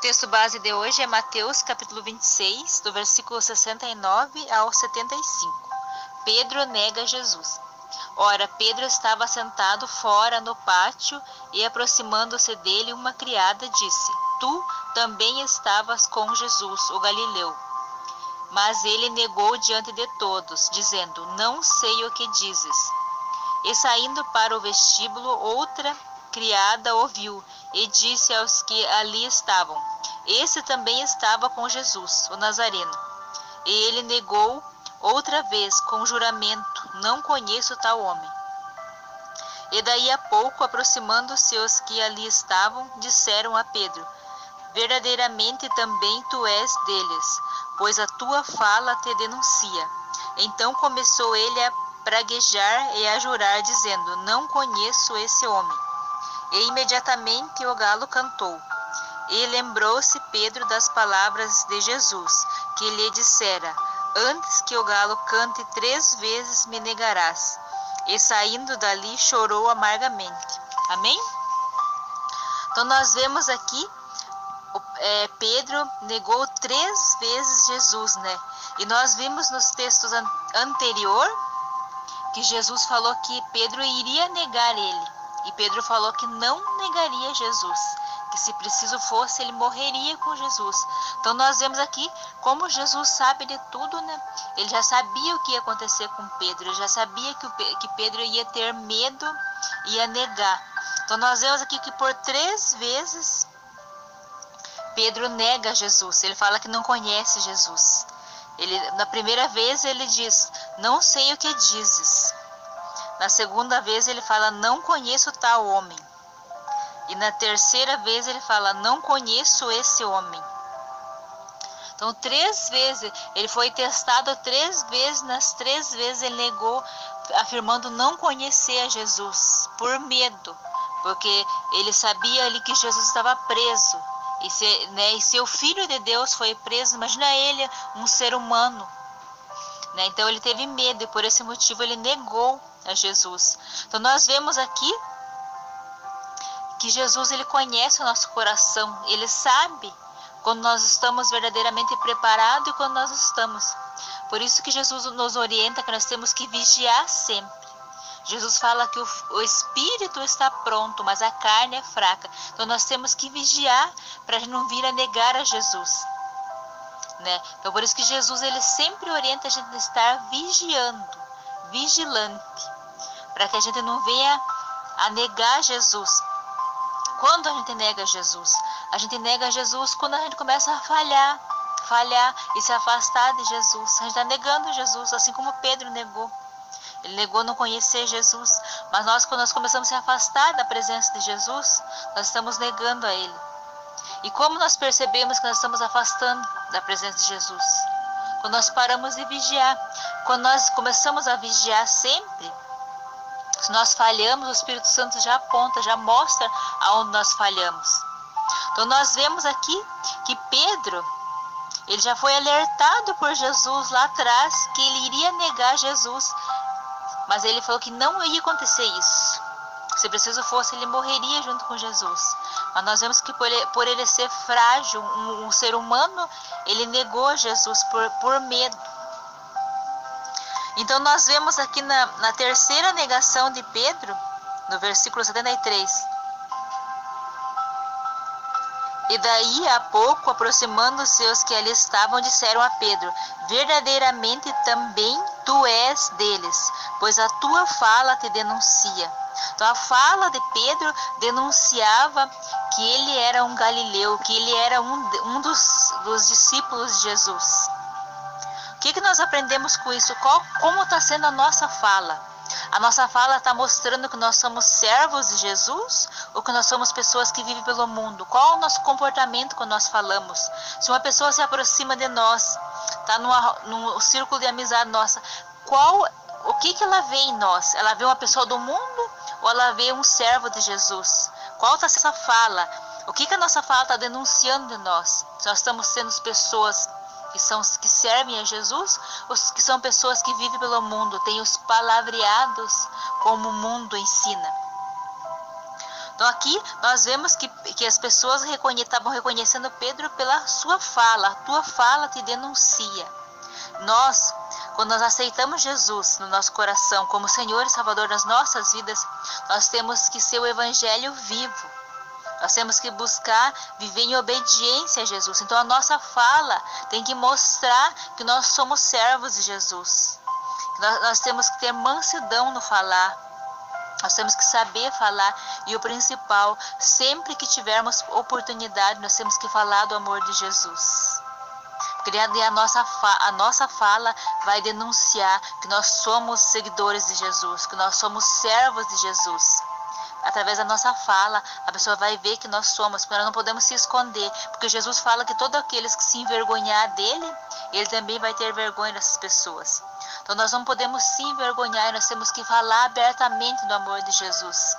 texto base de hoje é Mateus capítulo 26, do versículo 69 ao 75. Pedro nega Jesus. Ora, Pedro estava sentado fora no pátio e, aproximando-se dele, uma criada disse: Tu também estavas com Jesus, o Galileu. Mas ele negou diante de todos, dizendo: Não sei o que dizes. E saindo para o vestíbulo, outra criada ouviu e disse aos que ali estavam: Esse também estava com Jesus, o Nazareno. E ele negou outra vez com juramento: Não conheço tal homem. E daí a pouco, aproximando-se os que ali estavam, disseram a Pedro: Verdadeiramente também tu és deles, pois a tua fala te denuncia. Então começou ele a praguejar e a jurar, dizendo: Não conheço esse homem. E imediatamente o galo cantou. E lembrou-se Pedro das palavras de Jesus, que lhe dissera: Antes que o galo cante 3 vezes me negarás. E saindo dali chorou amargamente. Amém? Então nós vemos aqui, Pedro negou 3 vezes Jesus, né? E nós vimos nos textos anterior que Jesus falou que Pedro iria negar ele. E Pedro falou que não negaria Jesus, que se preciso fosse, ele morreria com Jesus. Então nós vemos aqui como Jesus sabe de tudo, né? Ele já sabia o que ia acontecer com Pedro, ele já sabia que Pedro ia ter medo, ia negar. Então nós vemos aqui que por 3 vezes Pedro nega Jesus, ele fala que não conhece Jesus. Na primeira vez ele diz: Não sei o que dizes. Na segunda vez ele fala: Não conheço tal homem. E na terceira vez ele fala: Não conheço esse homem. Então 3 vezes, ele foi testado 3 vezes, nas 3 vezes ele negou, afirmando não conhecer a Jesus, por medo, porque ele sabia ali que Jesus estava preso. E se o Filho de Deus foi preso, imagina ele, um ser humano. Então ele teve medo e por esse motivo ele negou a Jesus. Então nós vemos aqui que Jesus, ele conhece o nosso coração, ele sabe quando nós estamos verdadeiramente preparados e quando nós estamos. Por isso que Jesus nos orienta que nós temos que vigiar sempre. Jesus fala que o espírito está pronto, mas a carne é fraca. Então nós temos que vigiar para não vir a negar a Jesus. Então por isso que Jesus, ele sempre orienta a gente a estar vigiando, vigilante, para que a gente não venha a negar Jesus. Quando a gente nega Jesus? A gente nega Jesus quando a gente começa a falhar e se afastar de Jesus. A gente está negando Jesus, assim como Pedro negou. Ele negou não conhecer Jesus. Mas quando nós começamos a se afastar da presença de Jesus, nós estamos negando a Ele. E como nós percebemos que nós estamos afastando da presença de Jesus? Quando nós paramos de vigiar. Quando nós começamos a vigiar sempre, se nós falhamos, o Espírito Santo já aponta, já mostra aonde nós falhamos. Então nós vemos aqui que Pedro, ele já foi alertado por Jesus lá atrás que ele iria negar Jesus. Mas ele falou que não ia acontecer isso. Se preciso fosse, ele morreria junto com Jesus. Mas nós vemos que por ele ser frágil, um ser humano, ele negou Jesus por medo. Então nós vemos aqui na terceira negação de Pedro, no versículo 73. E daí a pouco, aproximando-se os que ali estavam, disseram a Pedro: Verdadeiramente também tu és deles, pois a tua fala te denuncia. Então a fala de Pedro denunciava que ele era um galileu, que ele era um dos discípulos de Jesus. O que nós aprendemos com isso? Como está sendo a nossa fala? A nossa fala está mostrando que nós somos servos de Jesus ou que nós somos pessoas que vivem pelo mundo? Qual é o nosso comportamento quando nós falamos? Se uma pessoa se aproxima de nós, está num círculo de amizade nossa, o que ela vê em nós? Ela vê uma pessoa do mundo ou ela vê um servo de Jesus? Qual está essa fala? O que a nossa fala está denunciando de nós? Se nós estamos sendo pessoas que servem a Jesus, ou que são pessoas que vivem pelo mundo, têm os palavreados como o mundo ensina. Então aqui nós vemos que as pessoas estavam reconhecendo Pedro pela sua fala. A tua fala te denuncia. Nós, quando nós aceitamos Jesus no nosso coração como Senhor e Salvador das nossas vidas, nós temos que ser o evangelho vivo. Nós temos que buscar viver em obediência a Jesus. Então a nossa fala tem que mostrar que nós somos servos de Jesus. Nós temos que ter mansidão no falar. Nós temos que saber falar. E o principal, sempre que tivermos oportunidade, nós temos que falar do amor de Jesus. Porque a nossa fala vai denunciar que nós somos seguidores de Jesus, que nós somos servos de Jesus. Através da nossa fala, a pessoa vai ver que nós somos, porque nós não podemos se esconder. Porque Jesus fala que todos aqueles que se envergonhar dele, ele também vai ter vergonha dessas pessoas. Então nós não podemos se envergonhar, nós temos que falar abertamente do amor de Jesus.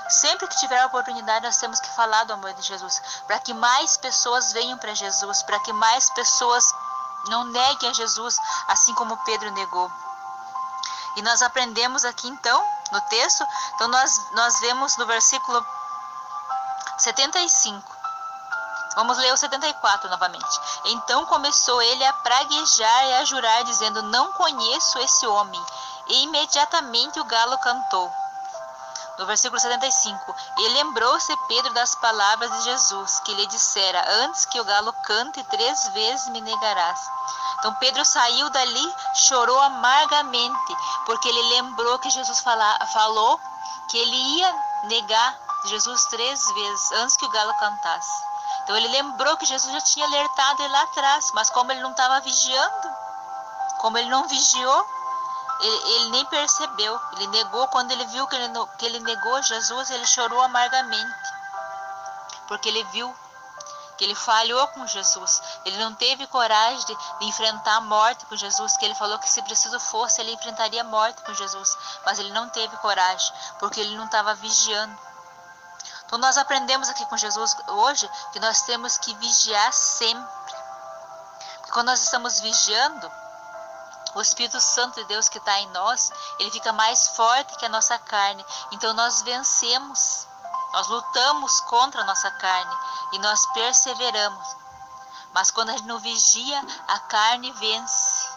Sempre que tiver a oportunidade, nós temos que falar do amor de Jesus, para que mais pessoas venham para Jesus, para que mais pessoas não neguem a Jesus, assim como Pedro negou. E nós aprendemos aqui então, no texto, então nós vemos no versículo 75. Vamos ler o 74 novamente. Então começou ele a praguejar e a jurar, dizendo: não conheço esse homem. E imediatamente o galo cantou. No versículo 75, e lembrou-se Pedro das palavras de Jesus, que lhe dissera: antes que o galo cante 3 vezes me negarás. Então Pedro saiu dali, chorou amargamente, porque ele lembrou que Jesus falou que ele ia negar Jesus 3 vezes, antes que o galo cantasse. Então ele lembrou que Jesus já tinha alertado ele lá atrás, mas como ele não estava vigiando, como ele não vigiou, ele nem percebeu. Ele negou. Quando ele viu que ele negou Jesus, ele chorou amargamente, porque ele viu que ele falhou com Jesus. Ele não teve coragem de enfrentar a morte com Jesus, que ele falou que se preciso fosse, ele enfrentaria a morte com Jesus, mas ele não teve coragem, porque ele não estava vigiando. Então nós aprendemos aqui com Jesus hoje que nós temos que vigiar sempre. Porque quando nós estamos vigiando, o Espírito Santo de Deus que está em nós, ele fica mais forte que a nossa carne. Então nós vencemos, nós lutamos contra a nossa carne e nós perseveramos. Mas quando a gente não vigia, a carne vence.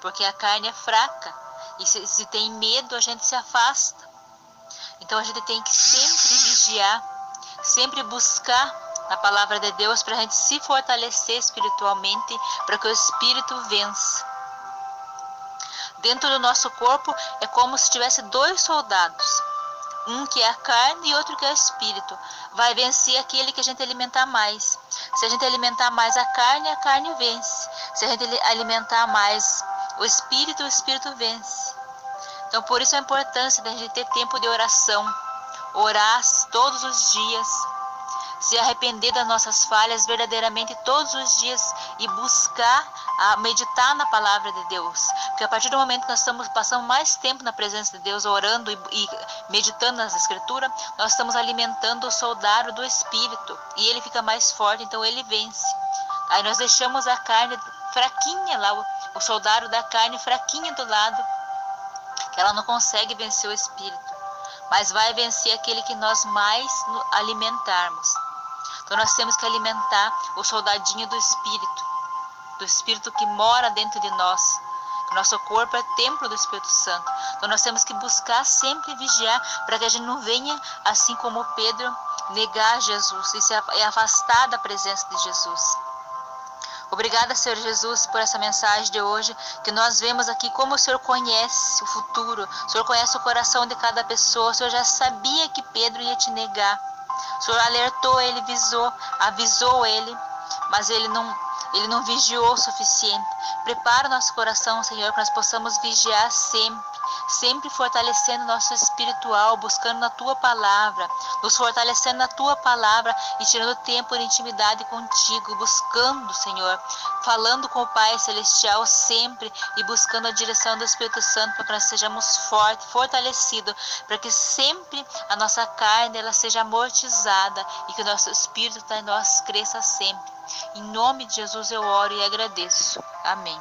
Porque a carne é fraca e se tem medo, a gente se afasta. Então a gente tem que sempre vigiar, sempre buscar a palavra de Deus para a gente se fortalecer espiritualmente, para que o Espírito vença. Dentro do nosso corpo é como se tivesse 2 soldados, um que é a carne e outro que é o Espírito. Vai vencer aquele que a gente alimentar mais. Se a gente alimentar mais a carne vence. Se a gente alimentar mais o Espírito vence. Então por isso a importância da gente ter tempo de oração, orar todos os dias, se arrepender das nossas falhas verdadeiramente todos os dias e buscar meditar na palavra de Deus. Porque a partir do momento que nós passamos mais tempo na presença de Deus, orando e meditando nas Escrituras, nós estamos alimentando o soldado do Espírito e ele fica mais forte, então ele vence. Aí nós deixamos a carne fraquinha lá, o soldado da carne fraquinha do lado, que ela não consegue vencer o Espírito, mas vai vencer aquele que nós mais alimentarmos. Então nós temos que alimentar o soldadinho do Espírito que mora dentro de nós. O nosso corpo é templo do Espírito Santo. Então nós temos que buscar sempre vigiar, para que a gente não venha, assim como Pedro, negar Jesus e se afastar da presença de Jesus. Obrigada, Senhor Jesus, por essa mensagem de hoje, que nós vemos aqui como o Senhor conhece o futuro, o Senhor conhece o coração de cada pessoa, o Senhor já sabia que Pedro ia te negar. O Senhor alertou ele, avisou ele, mas ele não vigiou o suficiente. Prepara o nosso coração, Senhor, para nós possamos vigiar sempre fortalecendo nosso espiritual, buscando na Tua Palavra, nos fortalecendo na Tua Palavra e tirando tempo de intimidade contigo, buscando, Senhor, falando com o Pai Celestial sempre e buscando a direção do Espírito Santo para que nós sejamos fortalecidos, para que sempre a nossa carne ela seja amortizada e que o nosso Espírito em nós cresça sempre. Em nome de Jesus eu oro e agradeço. Amém.